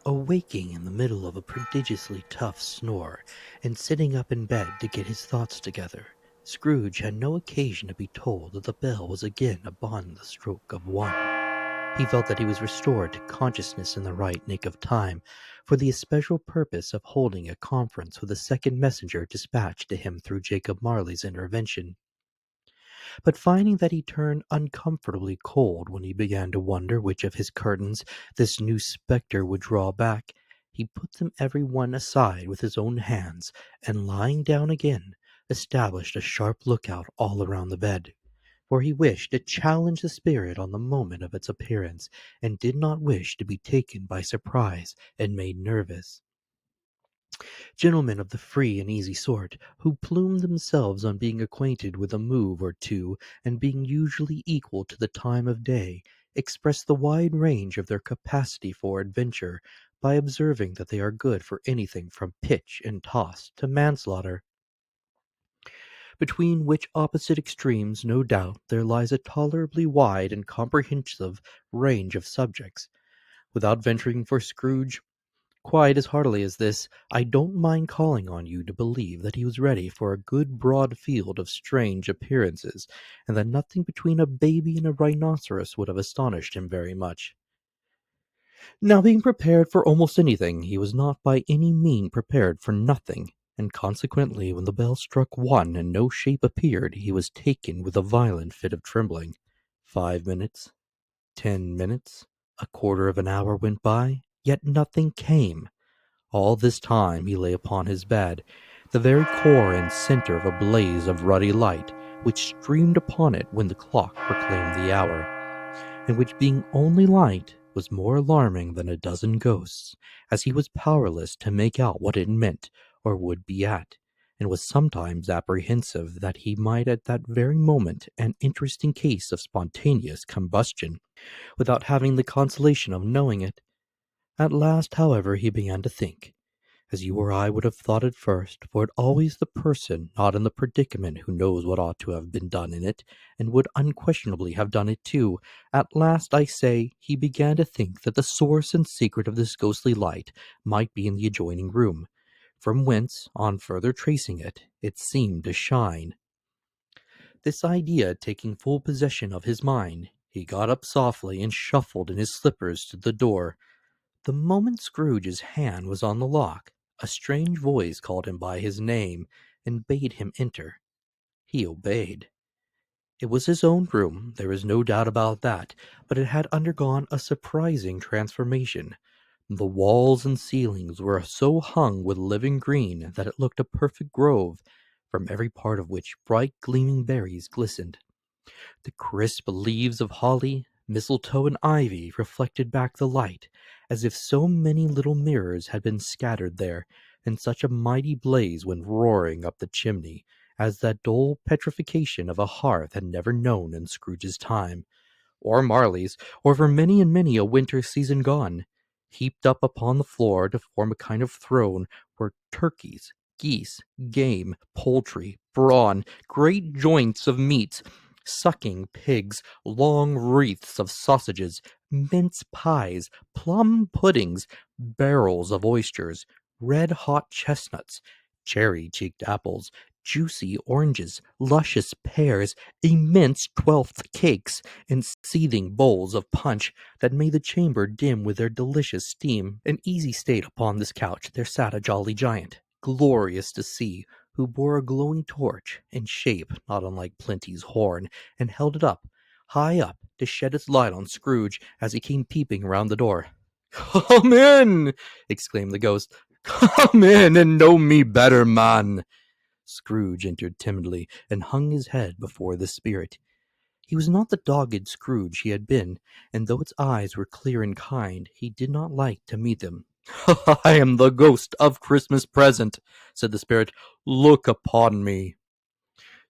Awaking in the middle of a prodigiously tough snore, and sitting up in bed to get his thoughts together, Scrooge had no occasion to be told that the bell was again upon the stroke of 1. He felt that he was restored to consciousness in the right nick of time, for the especial purpose of holding a conference with a second messenger dispatched to him through Jacob Marley's intervention. But finding that he turned uncomfortably cold when he began to wonder which of his curtains this new spectre would draw back, he put them every one aside with his own hands, and lying down again, established a sharp lookout all around the bed. For he wished to challenge the spirit on the moment of its appearance, and did not wish to be taken by surprise and made nervous. Gentlemen of the free and easy sort, who plumed themselves on being acquainted with a move or two, and being usually equal to the time of day, express the wide range of their capacity for adventure by observing that they are good for anything from pitch and toss to manslaughter, between which opposite extremes, no doubt, there lies a tolerably wide and comprehensive range of subjects. Without venturing for Scrooge quite as heartily as this, I don't mind calling on you to believe that he was ready for a good broad field of strange appearances, and that nothing between a baby and a rhinoceros would have astonished him very much. Now, being prepared for almost anything, he was not by any means prepared for nothing, and consequently when the bell struck 1 and no shape appeared, he was taken with a violent fit of trembling. 5 minutes, 10 minutes, a quarter of an hour went by, yet nothing came. All this time he lay upon his bed, the very core and centre of a blaze of ruddy light, which streamed upon it when the clock proclaimed the hour, and which being only light was more alarming than a dozen ghosts, as he was powerless to make out what it meant or would be at, and was sometimes apprehensive that he might at that very moment an interesting case of spontaneous combustion, without having the consolation of knowing it. At last, however, he began to think, as you or I would have thought at first, for it always the person not in the predicament who knows what ought to have been done in it, and would unquestionably have done it too. At last, I say, he began to think that the source and secret of this ghostly light might be in the adjoining room, from whence, on further tracing it, it seemed to shine. This idea taking full possession of his mind, he got up softly and shuffled in his slippers to the door. The moment Scrooge's hand was on the lock, a strange voice called him by his name, and bade him enter. He obeyed. It was his own room, there is no doubt about that, but it had undergone a surprising transformation. The walls and ceilings were so hung with living green that it looked a perfect grove, from every part of which bright gleaming berries glistened. The crisp leaves of holly, mistletoe, and ivy reflected back the light, as if so many little mirrors had been scattered there, and such a mighty blaze went roaring up the chimney, as that dull petrification of a hearth had never known in Scrooge's time, or Marley's, or for many and many a winter season gone. Heaped up upon the floor to form a kind of throne were turkeys, geese, game, poultry, brawn, great joints of meat, sucking pigs, long wreaths of sausages, mince pies, plum puddings, barrels of oysters, red-hot chestnuts, cherry-cheeked apples, juicy oranges, luscious pears, immense twelfth cakes, and seething bowls of punch that made the chamber dim with their delicious steam. In easy state upon this couch there sat a jolly giant, glorious to see, who bore a glowing torch, in shape not unlike Plenty's horn, and held it up, high up, to shed its light on Scrooge as he came peeping round the door. "Come in!" exclaimed the ghost. "Come in, and know me better, man." Scrooge entered timidly, and hung his head before the spirit. He was not the dogged Scrooge he had been, and though its eyes were clear and kind, he did not like to meet them. I am the ghost of Christmas present, said the spirit. Look upon me.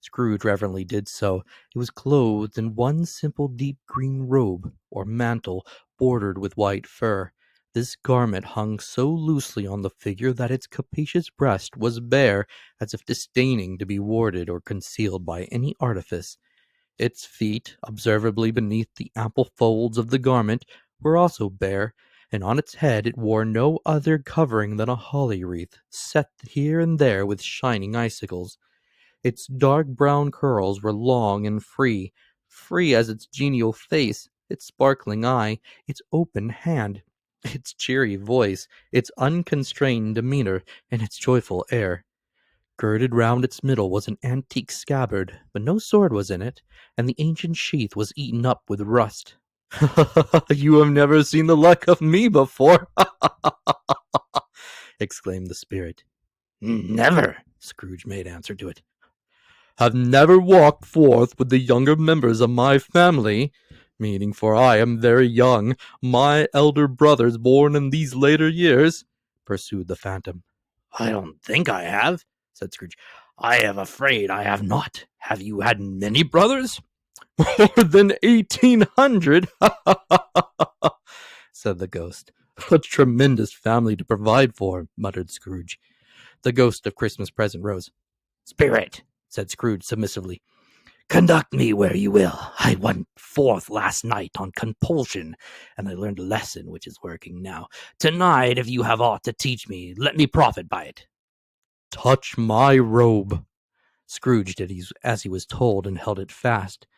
Scrooge reverently did so. He was clothed in one simple deep green robe, or mantle, bordered with white fur. This garment hung so loosely on the figure that its capacious breast was bare, as if disdaining to be warded or concealed by any artifice. Its feet, observably beneath the ample folds of the garment, were also bare, and on its head it wore no other covering than a holly wreath, set here and there with shining icicles. Its dark brown curls were long and free, free as its genial face, its sparkling eye, its open hand, its cheery voice, its unconstrained demeanor, and its joyful air. Girded round its middle was an antique scabbard, but no sword was in it, and the ancient sheath was eaten up with rust. You have never seen the like of me before, exclaimed the spirit. Never, Scrooge made answer to it. Have never walked forth with the younger members of my family, meaning for I am very young, my elder brothers born in these later years, pursued the phantom. I don't think I have, said Scrooge. I am afraid I have not. Have you had many brothers? More than 1,800, said the ghost. A tremendous family to provide for, muttered Scrooge. The ghost of Christmas present rose. Spirit, said Scrooge submissively, conduct me where you will. I went forth last night on compulsion, and I learned a lesson which is working now. Tonight, if you have aught to teach me, let me profit by it. Touch my robe. Scrooge did as he was told and held it fast.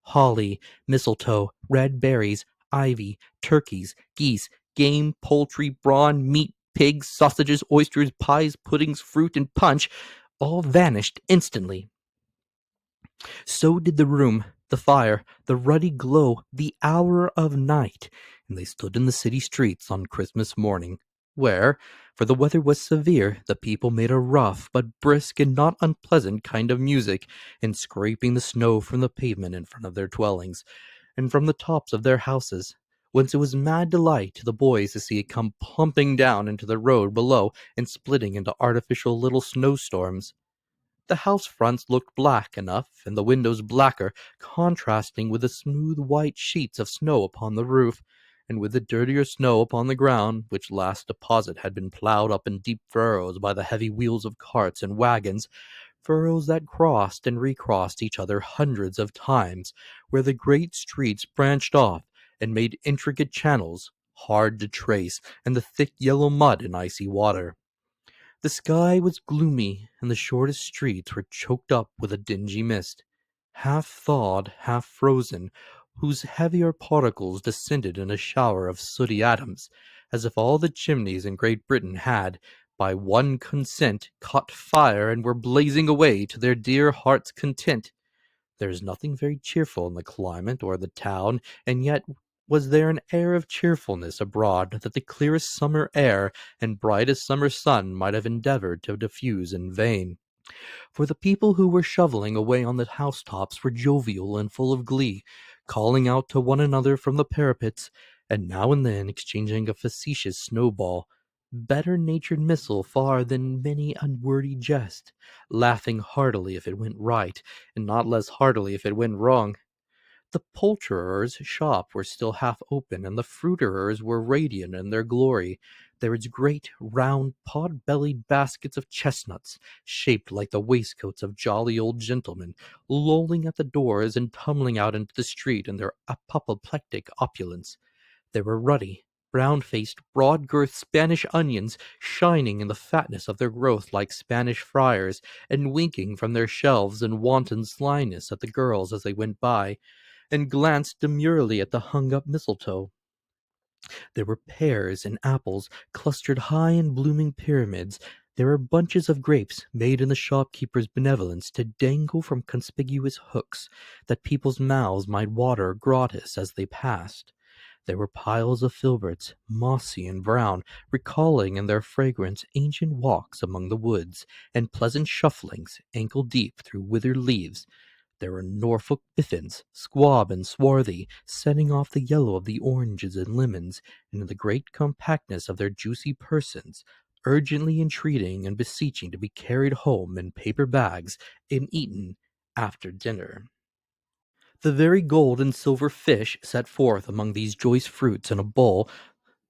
Holly, mistletoe, red berries, ivy, turkeys, geese, game, poultry, brawn, meat, pigs, sausages, oysters, pies, puddings, fruit, and punch all vanished instantly. So did the room, the fire, the ruddy glow, the hour of night, and they stood in the city streets on Christmas morning, where, for the weather was severe, the people made a rough but brisk and not unpleasant kind of music, in scraping the snow from the pavement in front of their dwellings, and from the tops of their houses, whence it was mad delight to the boys to see it come plumping down into the road below and splitting into artificial little snowstorms. The house fronts looked black enough, and the windows blacker, contrasting with the smooth white sheets of snow upon the roof, and with the dirtier snow upon the ground, which last deposit had been ploughed up in deep furrows by the heavy wheels of carts and wagons, furrows that crossed and recrossed each other hundreds of times, where the great streets branched off and made intricate channels, hard to trace, in the thick yellow mud and icy water. The sky was gloomy, and the shortest streets were choked up with a dingy mist, half thawed, half frozen, whose heavier particles descended in a shower of sooty atoms, as if all the chimneys in Great Britain had, by one consent, caught fire and were blazing away to their dear hearts' content. There is nothing very cheerful in the climate or the town, and yet was there an air of cheerfulness abroad that the clearest summer air and brightest summer sun might have endeavored to diffuse in vain. For the people who were shoveling away on the housetops were jovial and full of glee, calling out to one another from the parapets, and now and then exchanging a facetious snowball, better-natured missile far than many unwordy jest, laughing heartily if it went right, and not less heartily if it went wrong. The poulterer's shop were still half open, and the fruiterers were radiant in their glory. There was great, round, pot-bellied baskets of chestnuts, shaped like the waistcoats of jolly old gentlemen, lolling at the doors and tumbling out into the street in their apoplectic opulence. There were ruddy, brown-faced, broad-girthed Spanish onions, shining in the fatness of their growth like Spanish friars, and winking from their shelves in wanton slyness at the girls as they went by, and glanced demurely at the hung-up mistletoe. There were pears and apples clustered high in blooming pyramids. There were bunches of grapes made in the shopkeeper's benevolence to dangle from conspicuous hooks, that people's mouths might water gratis as they passed. There were piles of filberts, mossy and brown, recalling in their fragrance ancient walks among the woods, and pleasant shufflings, ankle-deep through withered leaves. There were Norfolk biffins, squab and swarthy, setting off the yellow of the oranges and lemons, and in the great compactness of their juicy persons, urgently entreating and beseeching to be carried home in paper bags and eaten after dinner. The very gold and silver fish set forth among these choice fruits in a bowl,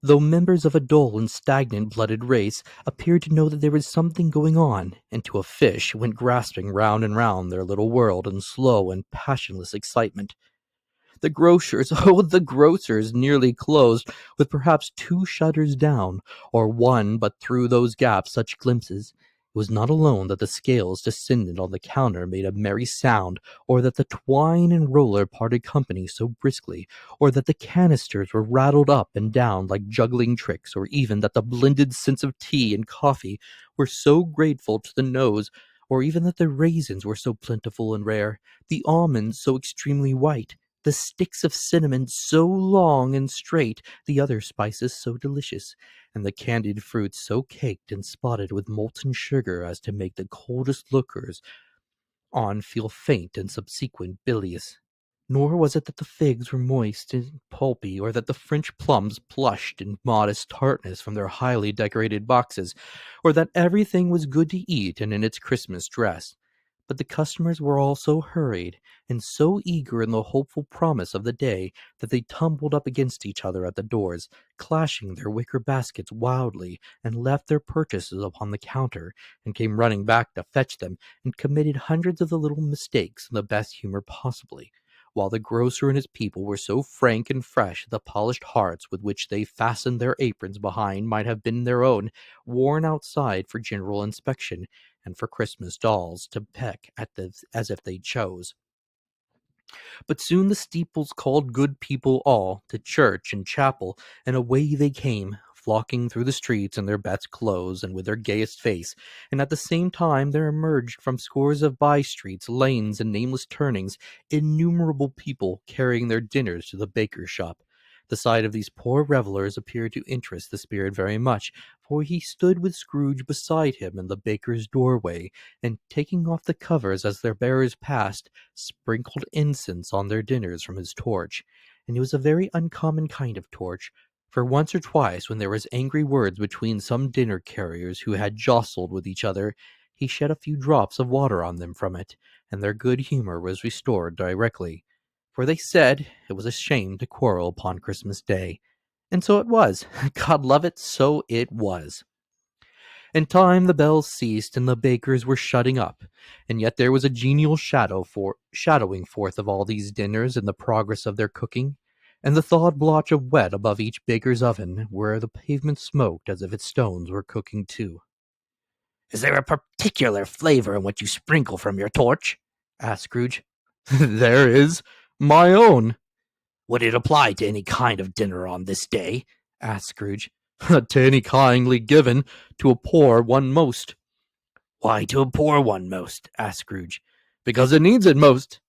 though members of a dull and stagnant-blooded race, appeared to know that there was something going on, and to a fish went grasping round and round their little world in slow and passionless excitement. The grocers, oh, the grocers, nearly closed, with perhaps two shutters down, or one, but through those gaps such glimpses. It was not alone that the scales descended on the counter made a merry sound, or that the twine and roller parted company so briskly, or that the canisters were rattled up and down like juggling tricks, or even that the blended scents of tea and coffee were so grateful to the nose, or even that the raisins were so plentiful and rare, the almonds so extremely white, the sticks of cinnamon so long and straight, the other spices so delicious, and the candied fruits so caked and spotted with molten sugar as to make the coldest lookers on feel faint and subsequent bilious. Nor was it that the figs were moist and pulpy, or that the French plums blushed in modest tartness from their highly decorated boxes, or that everything was good to eat and in its Christmas dress. But the customers were all so hurried, and so eager in the hopeful promise of the day, that they tumbled up against each other at the doors, clashing their wicker baskets wildly, and left their purchases upon the counter, and came running back to fetch them, and committed hundreds of the little mistakes in the best humor possibly, while the grocer and his people were so frank and fresh that the polished hearts with which they fastened their aprons behind might have been their own, worn outside for general inspection, and for Christmas dolls to peck at as if they chose. But soon the steeples called good people all to church and chapel, and away they came, flocking through the streets in their best clothes and with their gayest face, and at the same time there emerged from scores of by-streets, lanes, and nameless turnings, innumerable people carrying their dinners to the baker's shop. The sight of these poor revellers appeared to interest the spirit very much, for he stood with Scrooge beside him in the baker's doorway, and taking off the covers as their bearers passed, sprinkled incense on their dinners from his torch. And it was a very uncommon kind of torch, for once or twice when there was angry words between some dinner carriers who had jostled with each other, he shed a few drops of water on them from it, and their good humour was restored directly. For they said it was a shame to quarrel upon Christmas Day. And so it was. God love it, so it was. In time the bells ceased, and the bakers were shutting up, and yet there was a genial shadowing forth of all these dinners in the progress of their cooking, and the thawed blotch of wet above each baker's oven, where the pavement smoked as if its stones were cooking too. "Is there a particular flavour in what you sprinkle from your torch?" asked Scrooge. "There is. My own." "Would it apply to any kind of dinner on this day?" asked Scrooge. "To any kindly given, to a poor one most." "Why to a poor one most?" asked Scrooge. "Because it needs it most."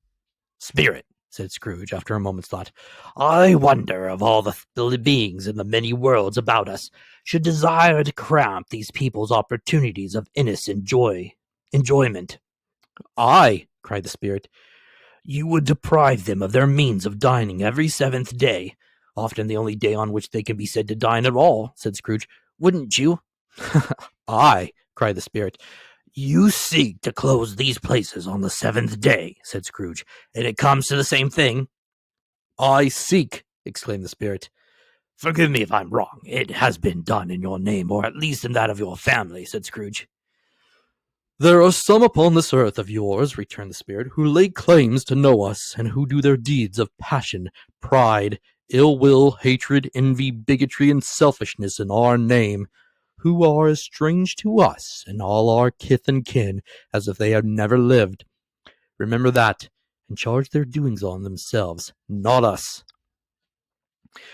"Spirit," said Scrooge, after a moment's thought, "I wonder if all the beings in the many worlds about us should desire to cramp these people's opportunities of innocent enjoyment." "Aye," cried the spirit, "you would deprive them of their means of dining every seventh day, often the only day on which they can be said to dine at all," said Scrooge. "Wouldn't you?" "Aye," cried the spirit. "You seek to close these places on the seventh day," said Scrooge, "and it comes to the same thing." "I seek," exclaimed the spirit. "Forgive me if I'm wrong. It has been done in your name, or at least in that of your family," said Scrooge. "There are some upon this earth of yours," returned the spirit, "who lay claims to know us, and who do their deeds of passion, pride, ill will, hatred, envy, bigotry, and selfishness in our name, who are as strange to us and all our kith and kin as if they had never lived. Remember that, and charge their doings on themselves, not us."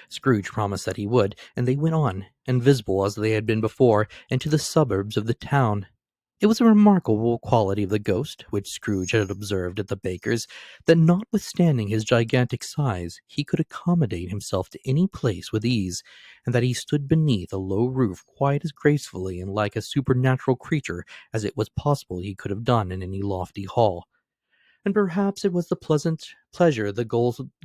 Scrooge promised that he would, and they went on, invisible as they had been before, into the suburbs of the town. It was a remarkable quality of the ghost, which Scrooge had observed at the baker's, that notwithstanding his gigantic size, he could accommodate himself to any place with ease, and that he stood beneath a low roof quite as gracefully and like a supernatural creature as it was possible he could have done in any lofty hall. And perhaps it was the pleasant pleasure the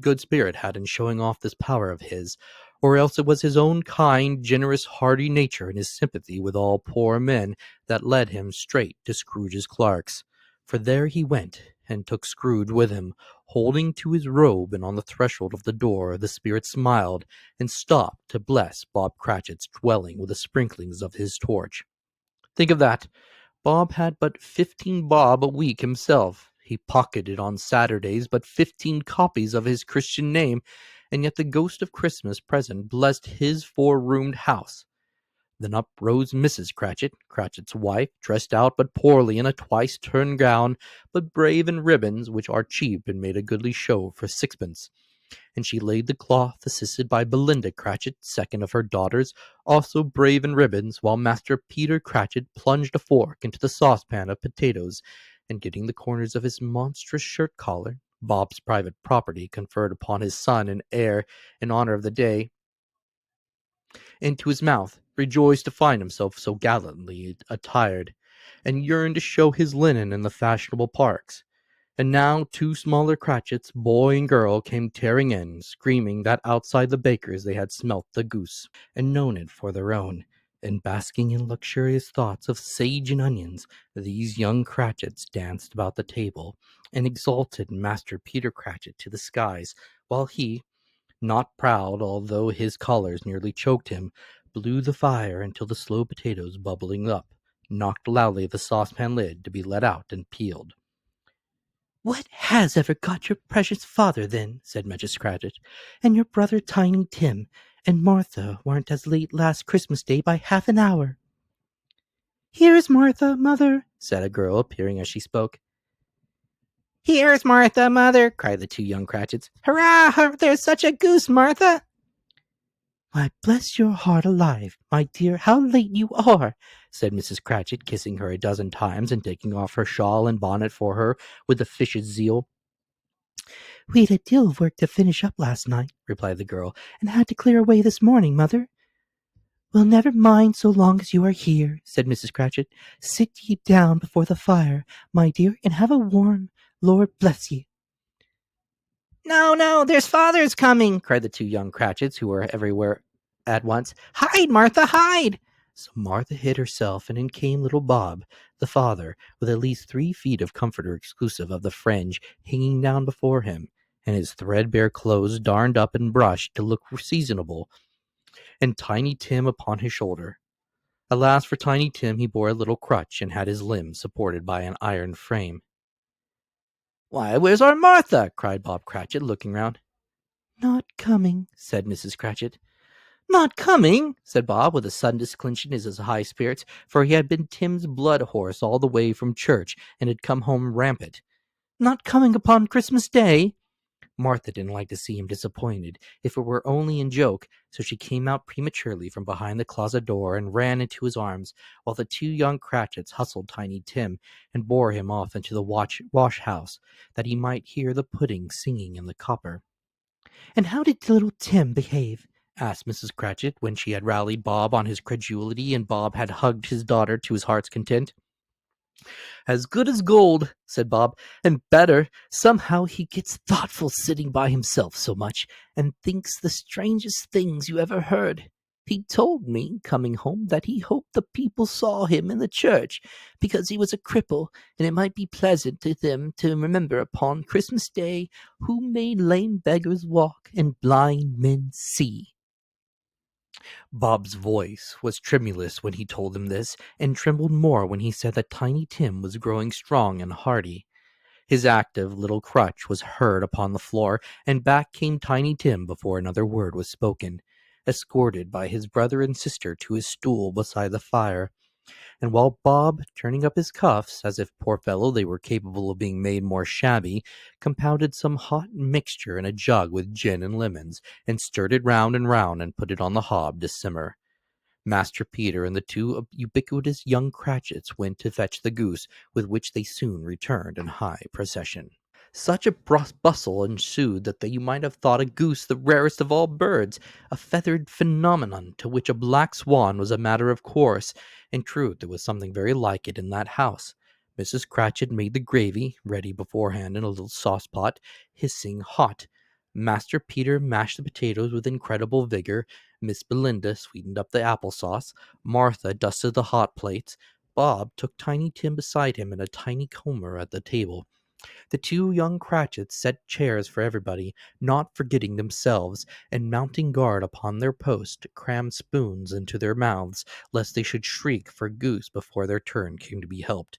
good spirit had in showing off this power of his, or else it was his own kind, generous, hearty nature and his sympathy with all poor men that led him straight to Scrooge's clerk's. For there he went, and took Scrooge with him, holding to his robe, and on the threshold of the door the spirit smiled, and stopped to bless Bob Cratchit's dwelling with the sprinklings of his torch. Think of that! Bob had but 15 bob a week himself. He pocketed on Saturdays but 15 copies of his Christian name, and yet the ghost of Christmas present blessed his four-roomed house. Then up rose Mrs. Cratchit, Cratchit's wife, dressed out but poorly in a twice-turned gown, but brave in ribbons, which are cheap and made a goodly show for sixpence. And she laid the cloth, assisted by Belinda Cratchit, second of her daughters, also brave in ribbons, while Master Peter Cratchit plunged a fork into the saucepan of potatoes, and getting the corners of his monstrous shirt-collar, Bob's private property conferred upon his son and heir in honour of the day, into his mouth, rejoiced to find himself so gallantly attired, and yearned to show his linen in the fashionable parks. And now two smaller Cratchits, boy and girl, came tearing in, screaming that outside the baker's they had smelt the goose, and known it for their own. And basking in luxurious thoughts of sage and onions, these young Cratchits danced about the table, and exalted Master Peter Cratchit to the skies, while he, not proud, although his collars nearly choked him, blew the fire until the slow potatoes bubbling up, knocked loudly at the saucepan lid to be let out and peeled. "What has ever got your precious father, then?" said Mrs. Cratchit, "and your brother Tiny Tim and Martha weren't as late last Christmas Day by half an hour?" "Here's Martha, mother," said a girl, appearing as she spoke. "Here's Martha, mother," cried the two young Cratchits. "Hurrah! There's such a goose, Martha!" "Why, bless your heart alive, my dear, how late you are!" said Mrs. Cratchit, kissing her a dozen times, and taking off her shawl and bonnet for her with officious zeal. "We'd a deal of work to finish up last night," replied the girl, "and had to clear away this morning, mother." "Well, never mind so long as you are here," said Mrs. Cratchit. "Sit ye down before the fire, my dear, and have a warm, Lord bless ye." "No, no, there's father's coming," cried the two young Cratchits, who were everywhere at once. "Hide, Martha, hide!" So Martha hid herself, and in came little Bob, the father, with at least 3 feet of comforter exclusive of the fringe hanging down before him, and his threadbare clothes darned up and brushed to look seasonable, and Tiny Tim upon his shoulder. Alas for Tiny Tim, he bore a little crutch, and had his limbs supported by an iron frame. "Why, where's our Martha?" cried Bob Cratchit, looking round. "Not coming," said Mrs. Cratchit. "Not coming!" said Bob, with a sudden disclinching in his high spirits, for he had been Tim's blood horse all the way from church, and had come home rampant. "Not coming upon Christmas Day!" Martha didn't like to see him disappointed, if it were only in joke, so she came out prematurely from behind the closet door and ran into his arms, while the two young Cratchits hustled Tiny Tim and bore him off into the wash-house, that he might hear the pudding singing in the copper. "And how did little Tim behave?" asked Mrs. Cratchit, when she had rallied Bob on his credulity, and Bob had hugged his daughter to his heart's content. "As good as gold," said Bob, "and better. Somehow he gets thoughtful sitting by himself so much, and thinks the strangest things you ever heard. He told me, coming home, that he hoped the people saw him in the church, because he was a cripple, and it might be pleasant to them to remember upon Christmas Day who made lame beggars walk and blind men see." Bob's voice was tremulous when he told them this, and trembled more when he said that Tiny Tim was growing strong and hearty. His active little crutch was heard upon the floor, and back came Tiny Tim before another word was spoken, escorted by his brother and sister to his stool beside the fire. And while Bob, turning up his cuffs, as if, poor fellow, they were capable of being made more shabby, compounded some hot mixture in a jug with gin and lemons, and stirred it round and put it on the hob to simmer, Master Peter and the two ubiquitous young Cratchits went to fetch the goose, with which they soon returned in high procession. Such a bustle ensued that you might have thought a goose the rarest of all birds, a feathered phenomenon to which a black swan was a matter of course. In truth, there was something very like it in that house. Mrs. Cratchit made the gravy, ready beforehand in a little saucepot, hissing hot. Master Peter mashed the potatoes with incredible vigor. Miss Belinda sweetened up the applesauce. Martha dusted the hot plates. Bob took Tiny Tim beside him in a tiny comber at the table. The two young Cratchits set chairs for everybody, not forgetting themselves, and mounting guard upon their post, crammed spoons into their mouths, lest they should shriek for goose before their turn came to be helped.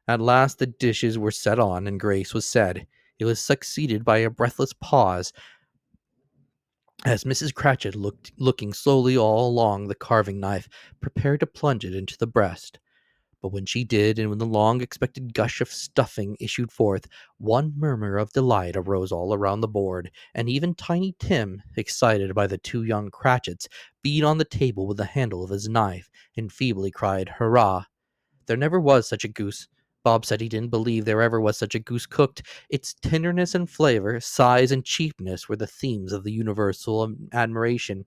At last the dishes were set on, and grace was said. It was succeeded by a breathless pause, as Mrs. Cratchit, looking slowly all along the carving knife, prepared to plunge it into the breast. But when she did, and when the long-expected gush of stuffing issued forth, one murmur of delight arose all around the board, and even Tiny Tim, excited by the two young Cratchits, beat on the table with the handle of his knife, and feebly cried, "Hurrah!" There never was such a goose. Bob said he didn't believe there ever was such a goose cooked. Its tenderness and flavor, size and cheapness were the themes of the universal admiration.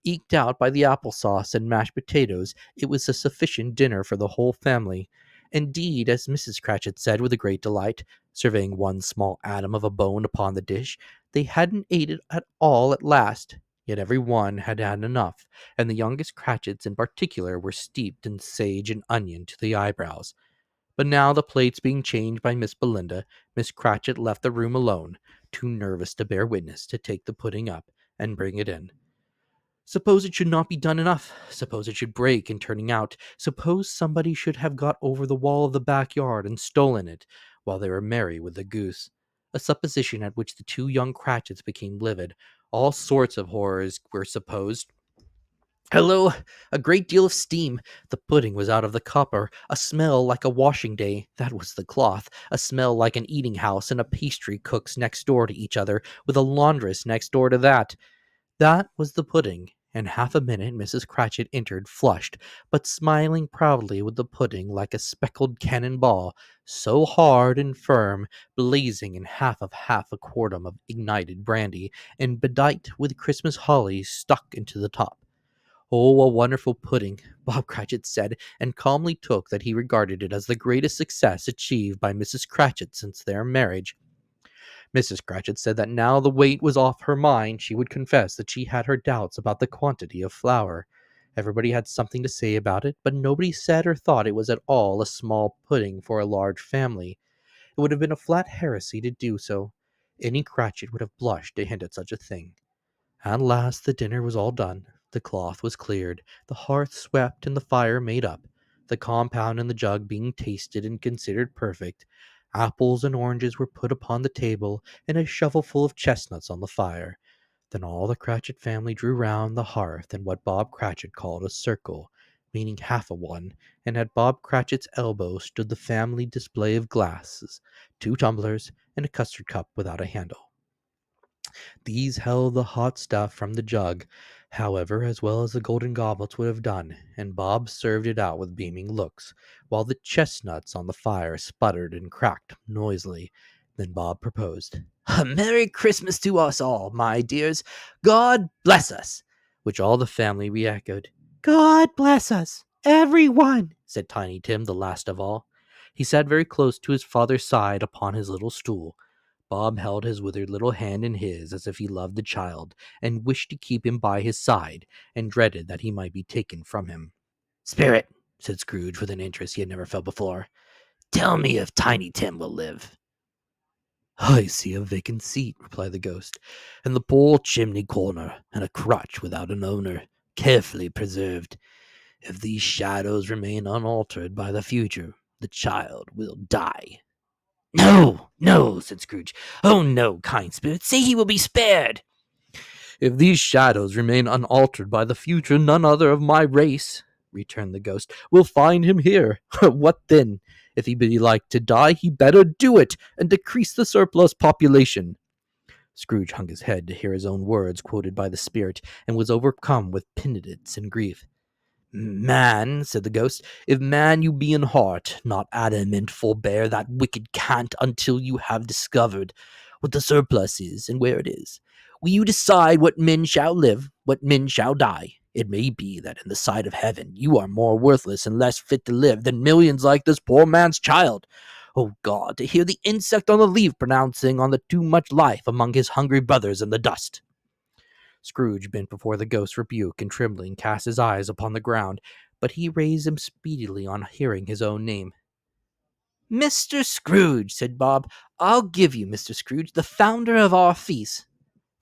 Eked out by the applesauce and mashed potatoes, it was a sufficient dinner for the whole family. Indeed, as Mrs. Cratchit said with a great delight, surveying one small atom of a bone upon the dish, they hadn't ate it at all at last. Yet every one had had enough, and the youngest Cratchits in particular were steeped in sage and onion to the eyebrows. But now, the plates being changed by Miss Belinda, Miss Cratchit left the room alone, too nervous to bear witness, to take the pudding up and bring it in. Suppose it should not be done enough. Suppose it should break in turning out. Suppose somebody should have got over the wall of the backyard and stolen it while they were merry with the goose. A supposition at which the two young Cratchits became livid. All sorts of horrors were supposed. Hello, a great deal of steam. The pudding was out of the copper. A smell like a washing day. That was the cloth. A smell like an eating house and a pastry cook's next door to each other, with a laundress next door to that. That was the pudding. In half a minute Mrs. Cratchit entered, flushed, but smiling proudly, with the pudding like a speckled cannon ball, so hard and firm, blazing in half a quartern of ignited brandy, and bedight with Christmas hollies stuck into the top. Oh, a wonderful pudding, Bob Cratchit said, and calmly took that he regarded it as the greatest success achieved by Mrs. Cratchit since their marriage. Mrs. Cratchit said that now the weight was off her mind, she would confess that she had her doubts about the quantity of flour. Everybody had something to say about it, but nobody said or thought it was at all a small pudding for a large family. It would have been a flat heresy to do so. Any Cratchit would have blushed to hint at such a thing. At last the dinner was all done. The cloth was cleared, the hearth swept, and the fire made up, the compound in the jug being tasted and considered perfect. Apples and oranges were put upon the table, and a shovelful of chestnuts on the fire. Then all the Cratchit family drew round the hearth in what Bob Cratchit called a circle, meaning half a one, and at Bob Cratchit's elbow stood the family display of glasses, 2 tumblers, and a custard cup without a handle. These held the hot stuff from the jug, however, as well as the golden goblets would have done, and Bob served it out with beaming looks, while the chestnuts on the fire sputtered and cracked noisily. Then Bob proposed, "A Merry Christmas to us all, my dears! God bless us!" Which all the family re-echoed. "God bless us, every one!" said Tiny Tim, the last of all. He sat very close to his father's side upon his little stool. Bob held his withered little hand in his as if he loved the child, and wished to keep him by his side, and dreaded that he might be taken from him. "Spirit," said Scrooge, with an interest he had never felt before, "tell me if Tiny Tim will live." "I see a vacant seat," replied the ghost, "in the poor chimney corner, and a crutch without an owner, carefully preserved. If these shadows remain unaltered by the future, the child will die." "No, no," said Scrooge. "Oh, no, kind spirit, say he will be spared." "If these shadows remain unaltered by the future, none other of my race," returned the ghost, "will find him here. What then? If he be like to die, he better do it, and decrease the surplus population." Scrooge hung his head to hear his own words quoted by the spirit, and was overcome with penitence and grief. "Man," said the ghost, "if man you be in heart, not adamant, forbear that wicked cant until you have discovered what the surplus is and where it is. Will you decide what men shall live, what men shall die? It may be that in the sight of heaven you are more worthless and less fit to live than millions like this poor man's child. Oh God, to hear the insect on the leaf pronouncing on the too much life among his hungry brothers in the dust. Scrooge bent before the ghost's rebuke, and trembling cast his eyes upon the ground, but he raised them speedily on hearing his own name. Mr. Scrooge, said Bob, I'll give you Mr. Scrooge, the founder of our feast.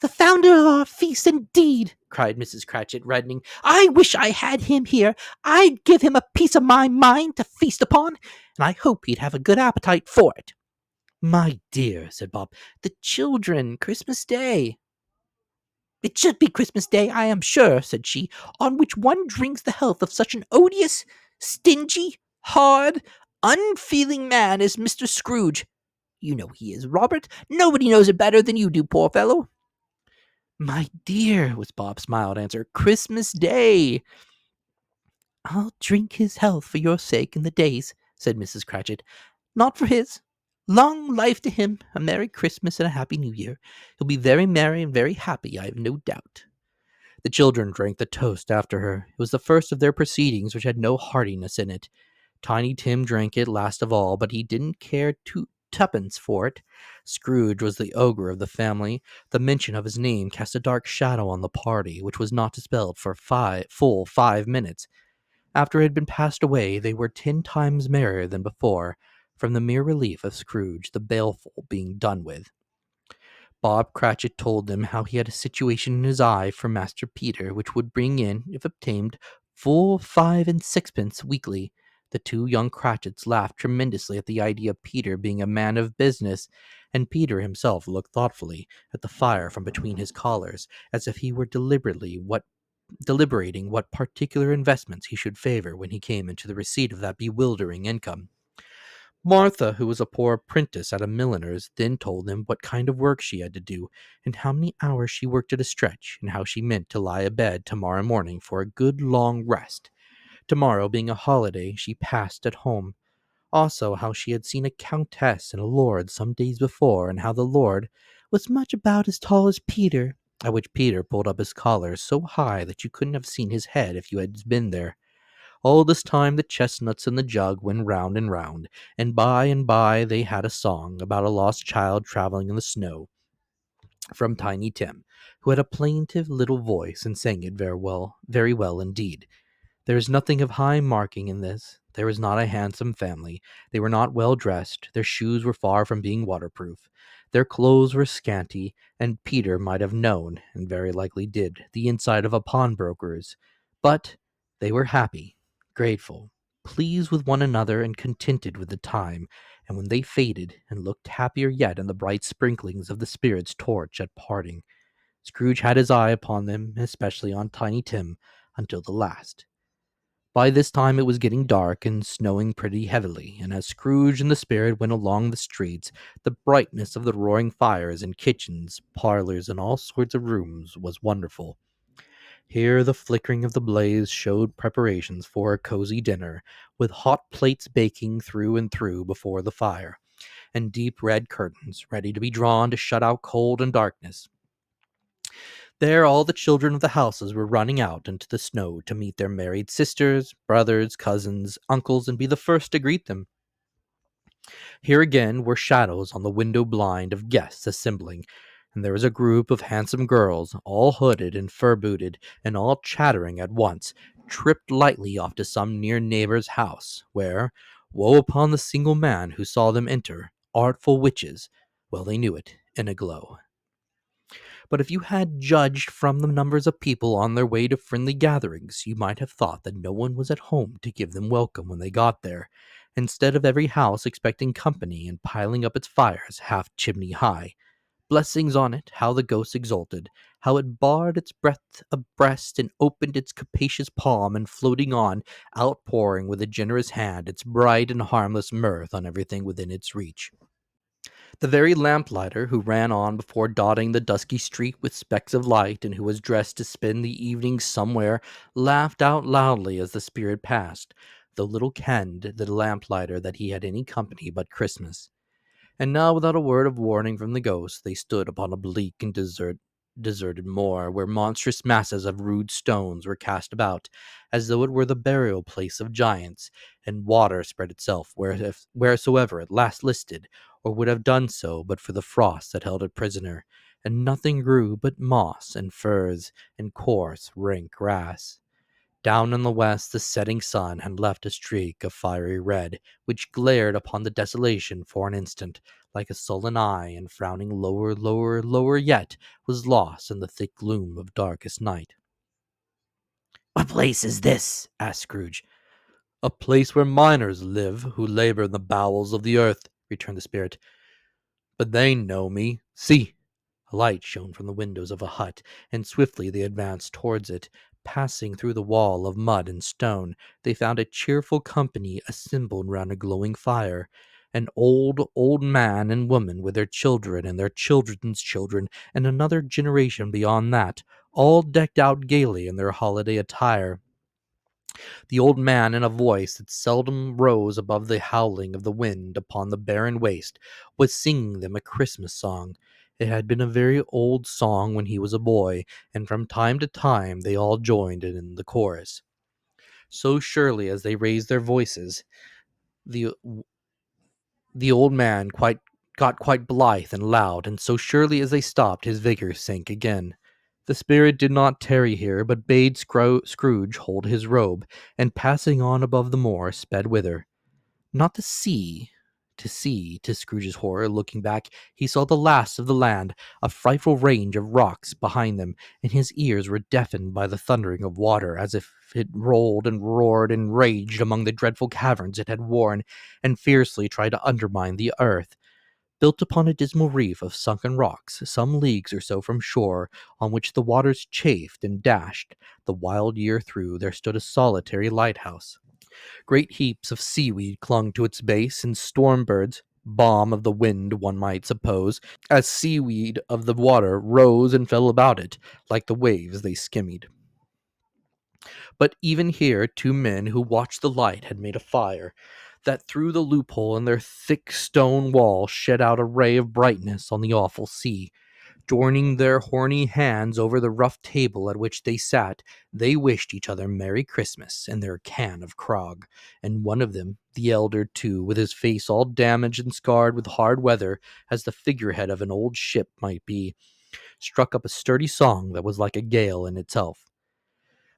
The founder of our feast, indeed, cried Mrs. Cratchit, reddening. I wish I had him here. I'd give him a piece of my mind to feast upon, and I hope he'd have a good appetite for it. My dear, said Bob, the children, Christmas Day. It should be Christmas Day, I am sure, said she, on which one drinks the health of such an odious, stingy, hard, unfeeling man as Mr. Scrooge. You know he is, Robert. Nobody knows it better than you do, poor fellow. My dear, was Bob's mild answer, Christmas Day. I'll drink his health for your sake in the days, said Mrs. Cratchit. Not for his. Long life to him, a Merry Christmas and a Happy New Year. He'll be very merry and very happy, I have no doubt. The children drank the toast after her. It was the first of their proceedings which had no heartiness in it. Tiny Tim drank it last of all, but he didn't care twopence for it. Scrooge was the ogre of the family. The mention of his name cast a dark shadow on the party, which was not dispelled for full 5 minutes. After it had been passed away, they were 10 times merrier than before, from the mere relief of Scrooge the baleful being done with. Bob Cratchit told them how he had a situation in his eye for Master Peter, which would bring in, if obtained, full 5 and 6pence weekly. The two young Cratchits laughed tremendously at the idea of Peter being a man of business, and Peter himself looked thoughtfully at the fire from between his collars, as if he were deliberating what particular investments he should favor when he came into the receipt of that bewildering income. Martha, who was a poor apprentice at a milliner's, then told them what kind of work she had to do, and how many hours she worked at a stretch, and how she meant to lie abed tomorrow morning for a good long rest. Tomorrow being a holiday, she passed at home. Also, how she had seen a countess and a lord some days before, and how the lord was much about as tall as Peter, at which Peter pulled up his collar so high that you couldn't have seen his head if you had been there. All this time the chestnuts in the jug went round and by they had a song about a lost child traveling in the snow, from Tiny Tim, who had a plaintive little voice and sang it very well indeed. There is nothing of high marking in this. There was not a handsome family. They were not well dressed. Their shoes were far from being waterproof. Their clothes were scanty, and Peter might have known, and very likely did, the inside of a pawnbroker's. But they were happy, grateful, pleased with one another, and contented with the time, and when they faded, and looked happier yet in the bright sprinklings of the spirit's torch at parting. Scrooge had his eye upon them, especially on Tiny Tim, until the last. By this time it was getting dark and snowing pretty heavily, and as Scrooge and the spirit went along the streets, the brightness of the roaring fires in kitchens, parlors, and all sorts of rooms was wonderful. Here the flickering of the blaze showed preparations for a cozy dinner, with hot plates baking through and through before the fire, and deep red curtains ready to be drawn to shut out cold and darkness. There all the children of the houses were running out into the snow to meet their married sisters, brothers, cousins, uncles, and be the first to greet them. Here again were shadows on the window blind of guests assembling, and there was a group of handsome girls, all hooded and fur-booted, and all chattering at once, tripped lightly off to some near neighbor's house, where, woe upon the single man who saw them enter, artful witches, well they knew it, in a glow. But if you had judged from the numbers of people on their way to friendly gatherings, you might have thought that no one was at home to give them welcome when they got there, instead of every house expecting company and piling up its fires half chimney high. Blessings on it, how the ghost exulted, how it bared its breadth of breast and opened its capacious palm, and floating on, outpouring with a generous hand its bright and harmless mirth on everything within its reach. The very lamplighter who ran on before dotting the dusky street with specks of light, and who was dressed to spend the evening somewhere, laughed out loudly as the spirit passed, though little kenned the lamplighter that he had any company but Christmas. And now, without a word of warning from the ghost, they stood upon a bleak and deserted moor, where monstrous masses of rude stones were cast about, as though it were the burial place of giants, and water spread itself wheresoever it last listed, or would have done so but for the frost that held it prisoner, and nothing grew but moss and furze and coarse, rank grass. Down in the west the setting sun had left a streak of fiery red, which glared upon the desolation for an instant, like a sullen eye, and frowning lower, lower, lower yet, was lost in the thick gloom of darkest night. "What place is this?" asked Scrooge. "A place where miners live, who labor in the bowels of the earth," returned the spirit. "But they know me. See!" A light shone from the windows of a hut, and swiftly they advanced towards it. Passing through the wall of mud and stone, they found a cheerful company assembled round a glowing fire. An old, old man and woman with their children and their children's children, and another generation beyond that, all decked out gaily in their holiday attire. The old man, in a voice that seldom rose above the howling of the wind upon the barren waste, was singing them a Christmas song. It had been a very old song when he was a boy, and from time to time they all joined in the chorus. So surely as they raised their voices, the the old man got quite blithe and loud, and so surely as they stopped, his vigor sank again. The spirit did not tarry here, but bade Scrooge hold his robe, and passing on above the moor, sped whither? Not the sea. To Scrooge's horror, looking back, he saw the last of the land, a frightful range of rocks behind them, and his ears were deafened by the thundering of water, as if it rolled and roared and raged among the dreadful caverns it had worn, and fiercely tried to undermine the earth. Built upon a dismal reef of sunken rocks, some leagues or so from shore, on which the waters chafed and dashed the wild year through, there stood a solitary lighthouse. Great heaps of seaweed clung to its base, and storm birds, balm of the wind one might suppose, as seaweed of the water, rose and fell about it, like the waves they skimmed. But even here two men who watched the light had made a fire, that through the loophole in their thick stone wall shed out a ray of brightness on the awful sea. Joining their horny hands over the rough table at which they sat, they wished each other Merry Christmas and their can of grog, and one of them, the elder too, with his face all damaged and scarred with hard weather, as the figurehead of an old ship might be, struck up a sturdy song that was like a gale in itself.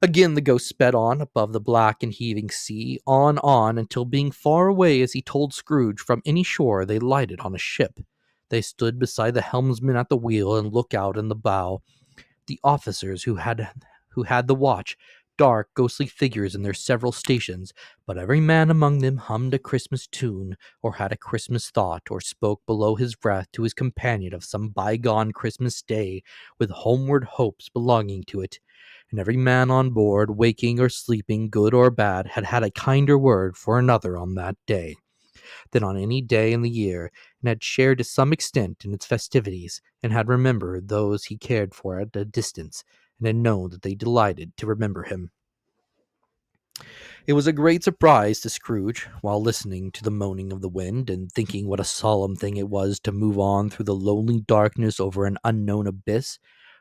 Again the ghost sped on above the black and heaving sea, on, until being far away, as he told Scrooge, from any shore, they lighted on a ship. They stood beside the helmsman at the wheel and looked out in the bow. The officers who had the watch, dark, ghostly figures in their several stations, but every man among them hummed a Christmas tune, or had a Christmas thought, or spoke below his breath to his companion of some bygone Christmas day, with homeward hopes belonging to it. And every man on board, waking or sleeping, good or bad, had had a kinder word for another on that day than on any day in the year, and had shared to some extent in its festivities, and had remembered those he cared for at a distance, and had known that they delighted to remember him. It was a great surprise to Scrooge, while listening to the moaning of the wind, and thinking what a solemn thing it was to move on through the lonely darkness over an unknown abyss,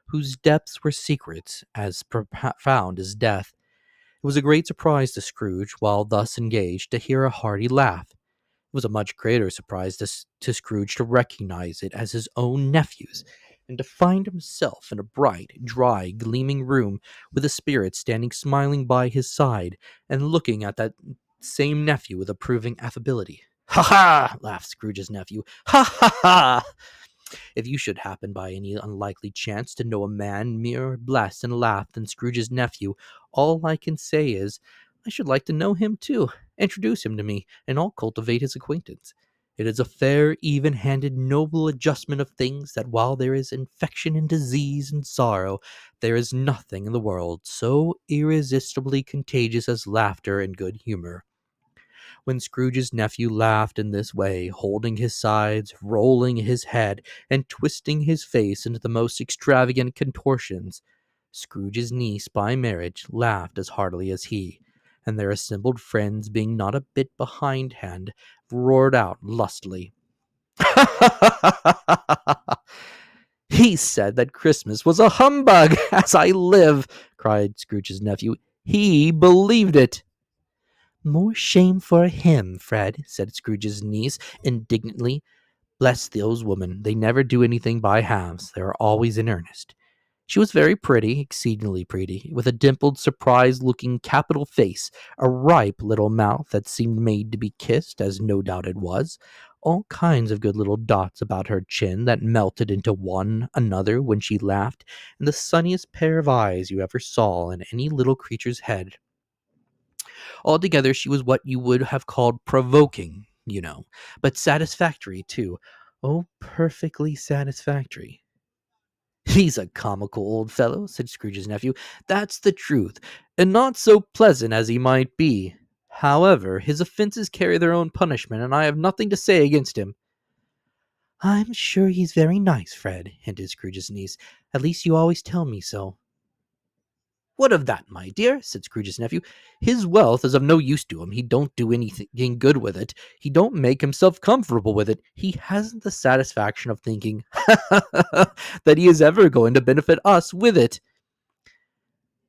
whose depths were secrets as profound as death. It was a great surprise to Scrooge, while thus engaged, to hear a hearty laugh. It was a much greater surprise to Scrooge to recognize it as his own nephew's, and to find himself in a bright, dry, gleaming room, with a spirit standing smiling by his side, and looking at that same nephew with approving affability. "Ha ha!" laughed Scrooge's nephew. "Ha ha ha! If you should happen by any unlikely chance to know a man more blessed in laugh than Scrooge's nephew, all I can say is, I should like to know him too. Introduce him to me, and I'll cultivate his acquaintance. It is a fair, even-handed, noble adjustment of things that while there is infection and disease and sorrow, there is nothing in the world so irresistibly contagious as laughter and good humor. When Scrooge's nephew laughed in this way, holding his sides, rolling his head, and twisting his face into the most extravagant contortions, Scrooge's niece by marriage laughed as heartily as he, and their assembled friends, being not a bit behindhand, roared out lustily. "He said that Christmas was a humbug, as I live!" cried Scrooge's nephew. "He believed it!" "More shame for him, Fred," said Scrooge's niece indignantly. "Bless those women, they never do anything by halves. They are always in earnest." She was very pretty, exceedingly pretty, with a dimpled, surprised-looking capital face, a ripe little mouth that seemed made to be kissed, as no doubt it was, all kinds of good little dots about her chin that melted into one another when she laughed, and the sunniest pair of eyes you ever saw in any little creature's head. Altogether, she was what you would have called provoking, but satisfactory, too. Oh, perfectly satisfactory. "He's a comical old fellow," said Scrooge's nephew. "That's the truth, and not so pleasant as he might be. However, his offences carry their own punishment, and I have nothing to say against him." "I'm sure he's very nice, Fred," hinted Scrooge's niece. "At least you always tell me so." "What of that, my dear?" said Scrooge's nephew. "His wealth is of no use to him. He don't do anything good with it. He don't make himself comfortable with it. He hasn't the satisfaction of thinking that he is ever going to benefit us with it."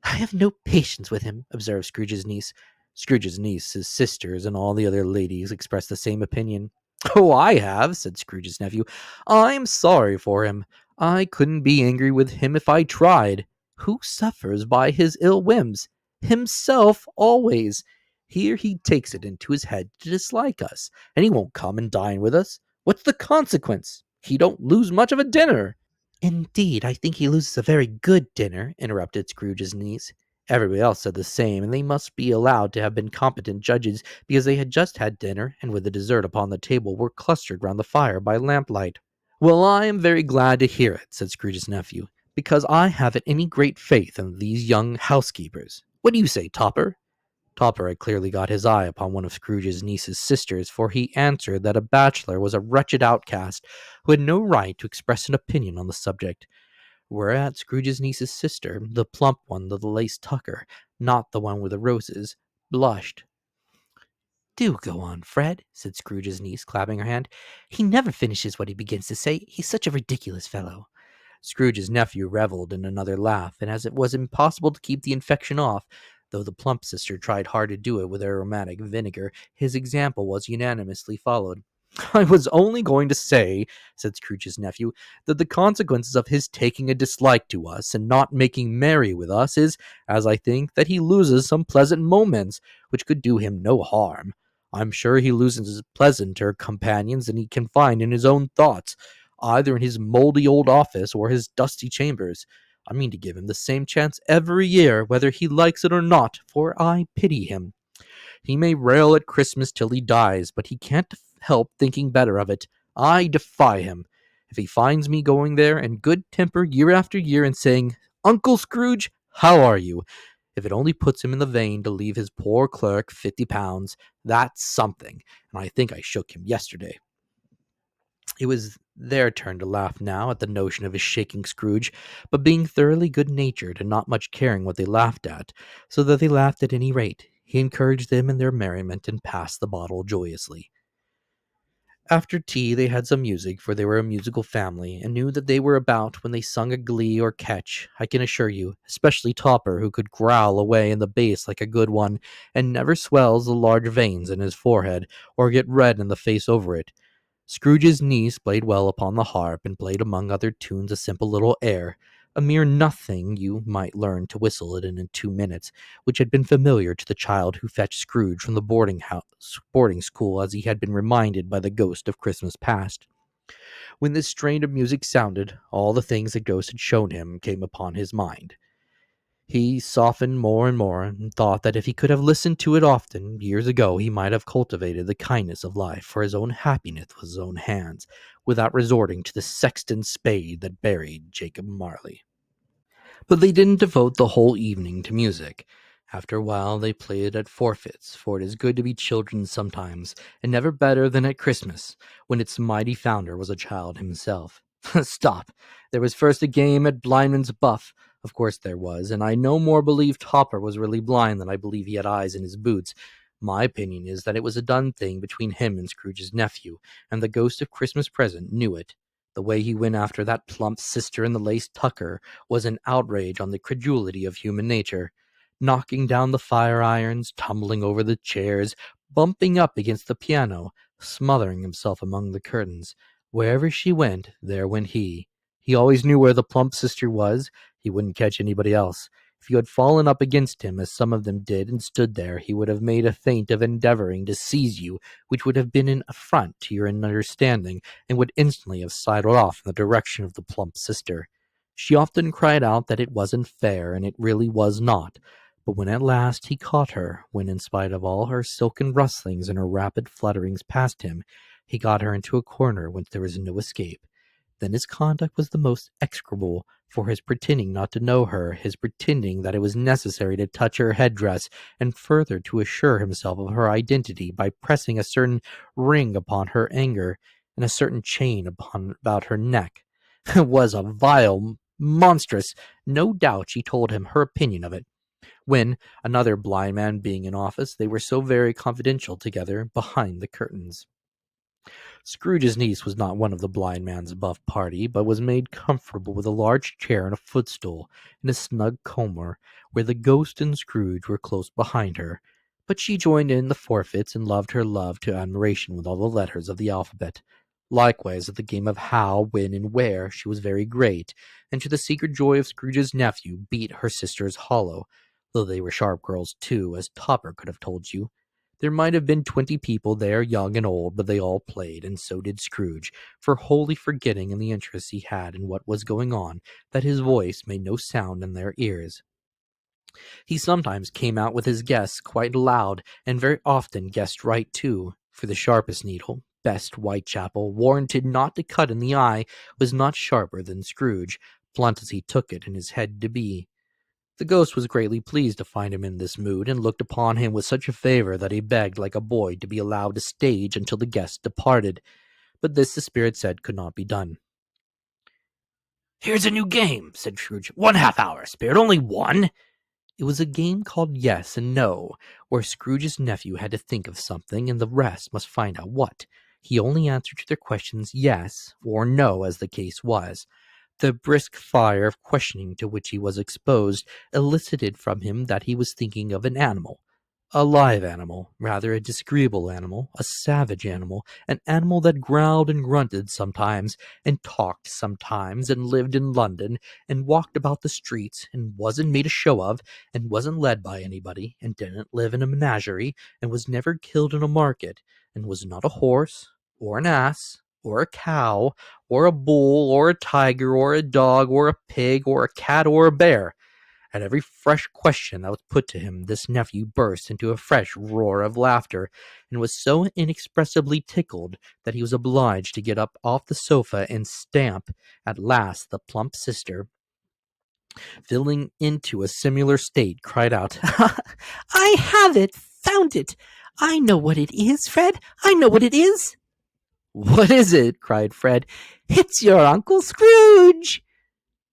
"I have no patience with him," observed Scrooge's niece. Scrooge's niece, his sisters, and all the other ladies expressed the same opinion. "Oh, I have," said Scrooge's nephew. "I'm sorry for him. I couldn't be angry with him if I tried. Who suffers by his ill whims? Himself always. Here he takes it into his head to dislike us, and he won't come and dine with us. What's the consequence? He don't lose much of a dinner." "Indeed, I think he loses a very good dinner," interrupted Scrooge's niece. Everybody else said the same, and they must be allowed to have been competent judges, because they had just had dinner, and with the dessert upon the table were clustered round the fire by lamplight. "Well, I am very glad to hear it," said Scrooge's nephew, "because I haven't any great faith in these young housekeepers. What do you say, Topper?" Topper had clearly got his eye upon one of Scrooge's niece's sisters, for he answered that a bachelor was a wretched outcast who had no right to express an opinion on the subject. Whereat Scrooge's niece's sister, the plump one with the lace tucker, not the one with the roses, blushed. "Do go on, Fred," said Scrooge's niece, clapping her hand. "He never finishes what he begins to say. He's such a ridiculous fellow." Scrooge's nephew revelled in another laugh, and as it was impossible to keep the infection off, though the plump sister tried hard to do it with aromatic vinegar, his example was unanimously followed. "I was only going to say," said Scrooge's nephew, "that the consequences of his taking a dislike to us and not making merry with us is, as I think, that he loses some pleasant moments, which could do him no harm. I'm sure he loses pleasanter companions than he can find in his own thoughts, either in his mouldy old office or his dusty chambers. I mean to give him the same chance every year, whether he likes it or not, for I pity him. He may rail at Christmas till he dies, but he can't help thinking better of it. I defy him. If he finds me going there in good temper year after year and saying, 'Uncle Scrooge, how are you?' if it only puts him in the vein to leave his poor clerk £50, that's something, and I think I shook him yesterday." It was their turn to laugh now at the notion of his shaking Scrooge, but being thoroughly good-natured and not much caring what they laughed at, so that they laughed at any rate, he encouraged them in their merriment and passed the bottle joyously. After tea they had some music, for they were a musical family, and knew that they were about when they sung a glee or catch, I can assure you, especially Topper, who could growl away in the bass like a good one, and never swells the large veins in his forehead, or get red in the face over it. Scrooge's niece played well upon the harp, and played among other tunes a simple little air, a mere nothing you might learn to whistle it in 2 minutes, which had been familiar to the child who fetched Scrooge from the boarding school, as he had been reminded by the ghost of Christmas past. When this strain of music sounded, all the things the ghost had shown him came upon his mind. He softened more and more, and thought that if he could have listened to it often, years ago, he might have cultivated the kindness of life for his own happiness with his own hands, without resorting to the sexton's spade that buried Jacob Marley. But they didn't devote the whole evening to music. After a while they played at forfeits, for it is good to be children sometimes, and never better than at Christmas, when its mighty founder was a child himself. Stop! There was first a game at Blindman's Buff. Of course there was, and I no more believe Topper was really blind than I believe he had eyes in his boots. My opinion is that it was a done thing between him and Scrooge's nephew, and the ghost of Christmas present knew it. The way he went after that plump sister in the lace tucker was an outrage on the credulity of human nature, knocking down the fire irons, tumbling over the chairs, bumping up against the piano, smothering himself among the curtains. Wherever she went, there went he. He always knew where the plump sister was. He wouldn't catch anybody else. If you had fallen up against him, as some of them did, and stood there, he would have made a feint of endeavoring to seize you, which would have been an affront to your understanding, and would instantly have sidled off in the direction of the plump sister. She often cried out that it wasn't fair, and it really was not. But when at last he caught her, when in spite of all her silken rustlings and her rapid flutterings past him, he got her into a corner whence there was no escape, then his conduct was the most execrable, for his pretending not to know her, his pretending that it was necessary to touch her headdress, and further to assure himself of her identity by pressing a certain ring upon her anger, and a certain chain about her neck. It was a vile, monstrous. No doubt she told him her opinion of it. When, another blind man being in office, they were so very confidential together behind the curtains. Scrooge's niece was not one of the blind man's buff party, but was made comfortable with a large chair and a footstool, in a snug corner, where the ghost and Scrooge were close behind her. But she joined in the forfeits, and loved her love to admiration with all the letters of the alphabet. Likewise, at the game of how, when, and where, she was very great, and to the secret joy of Scrooge's nephew, beat her sisters hollow, though they were sharp girls too, as Topper could have told you. There might have been 20 people there, young and old, but they all played, and so did Scrooge, for wholly forgetting in the interest he had in what was going on, that his voice made no sound in their ears. He sometimes came out with his guess quite loud, and very often guessed right too, for the sharpest needle, best Whitechapel, warranted not to cut in the eye, was not sharper than Scrooge, blunt as he took it in his head to be. The ghost was greatly pleased to find him in this mood, and looked upon him with such a favor that he begged like a boy to be allowed to stage until the guest departed. But this the spirit said could not be done. "Here's a new game," said Scrooge. "1 half-hour, spirit, only one." It was a game called Yes and No, where Scrooge's nephew had to think of something, and the rest must find out what. He only answered to their questions yes or no, as the case was. The brisk fire of questioning to which he was exposed elicited from him that he was thinking of an animal. A live animal, rather a disagreeable animal, a savage animal, an animal that growled and grunted sometimes, and talked sometimes, and lived in London, and walked about the streets, and wasn't made a show of, and wasn't led by anybody, and didn't live in a menagerie, and was never killed in a market, and was not a horse, or an ass, or a cow, or a bull, or a tiger, or a dog, or a pig, or a cat, or a bear. At every fresh question that was put to him, this nephew burst into a fresh roar of laughter, and was so inexpressibly tickled that he was obliged to get up off the sofa and stamp. At last the plump sister, filling into a similar state, cried out, "I have it! Found it! I know what it is, Fred! I know what it is!" "What is it?" cried Fred. "It's your Uncle Scrooge!"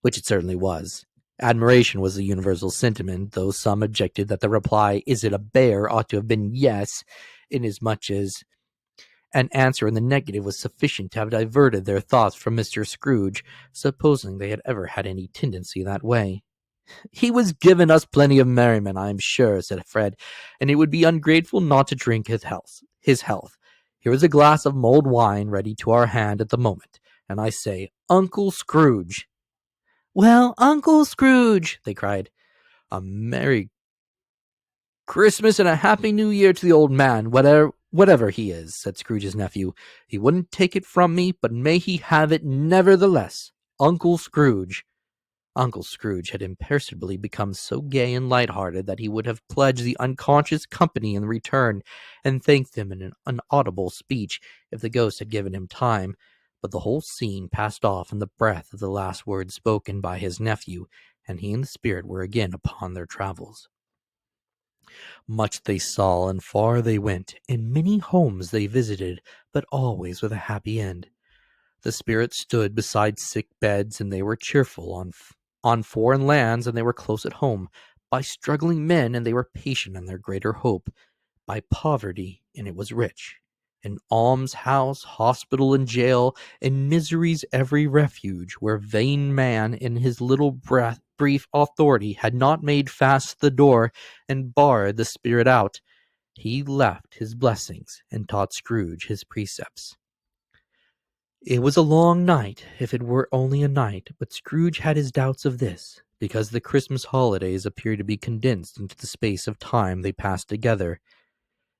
Which it certainly was. Admiration was the universal sentiment, though some objected that the reply, "Is it a bear?" ought to have been yes, inasmuch as an answer in the negative was sufficient to have diverted their thoughts from Mr. Scrooge, supposing they had ever had any tendency that way. "He was giving us plenty of merriment, I am sure," said Fred, "and it would be ungrateful not to drink his health. Here is a glass of mulled wine ready to our hand at the moment, and I say, Uncle Scrooge." "Well, Uncle Scrooge," they cried. "A Merry Christmas and a Happy New Year to the old man, whatever he is," said Scrooge's nephew. "He wouldn't take it from me, but may he have it nevertheless. Uncle Scrooge." Uncle Scrooge had imperceptibly become so gay and light-hearted that he would have pledged the unconscious company in return, and thanked them in an inaudible speech, if the ghost had given him time. But the whole scene passed off in the breath of the last words spoken by his nephew, and he and the spirit were again upon their travels. Much they saw, and far they went, and many homes they visited, but always with a happy end. The spirits stood beside sick beds, and they were cheerful. On foreign lands, and they were close at home. By struggling men, and they were patient in their greater hope. By poverty, and it was rich. An almshouse, hospital, and jail, and misery's every refuge, where vain man in his little brief authority had not made fast the door and barred the spirit out. He left his blessings and taught Scrooge his precepts. It was a long night, if it were only a night, but Scrooge had his doubts of this, because the Christmas holidays appeared to be condensed into the space of time they passed together.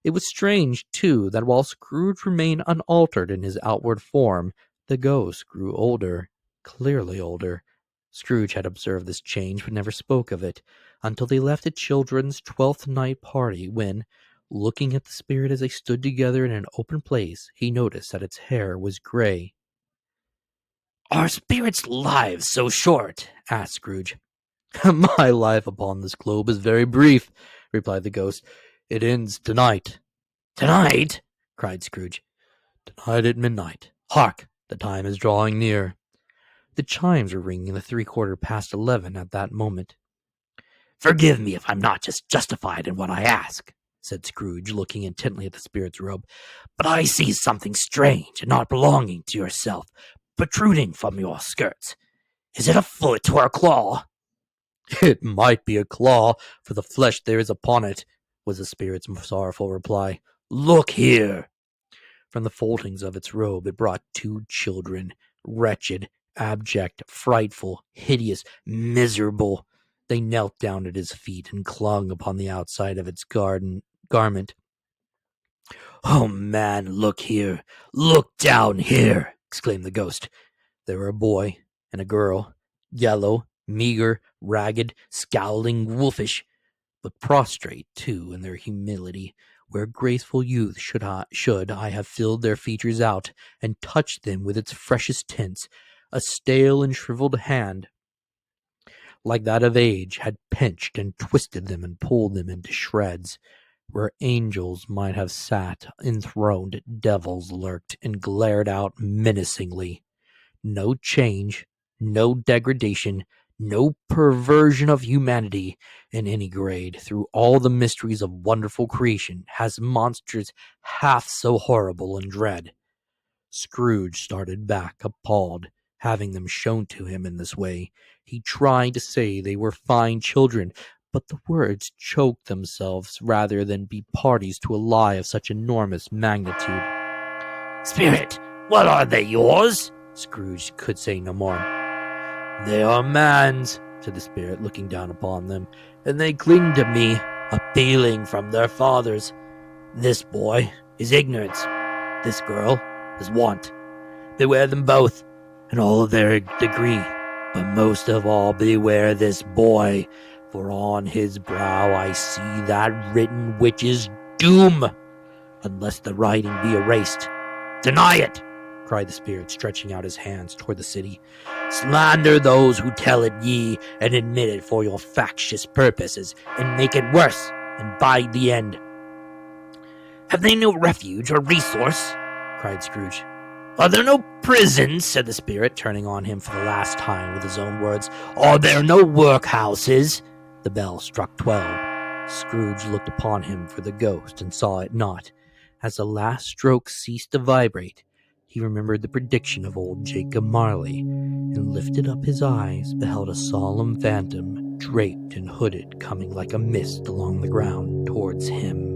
It was strange, too, that while Scrooge remained unaltered in his outward form, the ghost grew older, clearly older. Scrooge had observed this change, but never spoke of it, until they left the children's 12th night party, when, looking at the spirit as they stood together in an open place, he noticed that its hair was gray. "Are spirits' lives so short?" asked Scrooge. "My life upon this globe is very brief," replied the ghost. "It ends tonight." "Tonight?" cried Scrooge. "Tonight at midnight. Hark! The time is drawing near." The chimes were ringing the 11:15 at that moment. "Forgive me if I'm not justified in what I ask," said Scrooge, looking intently at the spirit's robe, "but I see something strange and not belonging to yourself protruding from your skirts. Is it a foot or a claw?" "It might be a claw, for the flesh there is upon it," was the spirit's sorrowful reply. "Look here." From the foldings of its robe it brought 2 children, wretched, abject, frightful, hideous, miserable. They knelt down at his feet and clung upon the outside of its garment. "Oh, man, look here! Look down here!" exclaimed the ghost. They were a boy and a girl, yellow, meager, ragged, scowling, wolfish, but prostrate, too, in their humility, where graceful youth should I have filled their features out, and touched them with its freshest tints. A stale and shriveled hand, like that of age, had pinched and twisted them and pulled them into shreds. Where angels might have sat enthroned, devils lurked and glared out menacingly. No change, no degradation, no perversion of humanity in any grade through all the mysteries of wonderful creation has monsters half so horrible and dread. Scrooge started back, appalled, having them shown to him in this way. He tried to say they were fine children, but the words choked themselves rather than be parties to a lie of such enormous magnitude. "Spirit, what are they, yours?" Scrooge could say no more. "They are man's," said the spirit, looking down upon them, "and they cling to me, appealing from their fathers. This boy is ignorance, this girl is want. Beware them both, in all of their degree, but most of all beware this boy, for on his brow I see that written which is doom, unless the writing be erased. Deny it!" cried the spirit, stretching out his hands toward the city. "Slander those who tell it ye, and admit it for your factious purposes, and make it worse, and bide the end." "Have they no refuge or resource?" cried Scrooge. "Are there no prisons?" said the spirit, turning on him for the last time with his own words. "Are there no workhouses?" The bell struck 12. Scrooge looked upon him for the ghost, and saw it not. As the last stroke ceased to vibrate, he remembered the prediction of old Jacob Marley, and lifted up his eyes, beheld a solemn phantom, draped and hooded, coming like a mist along the ground towards him.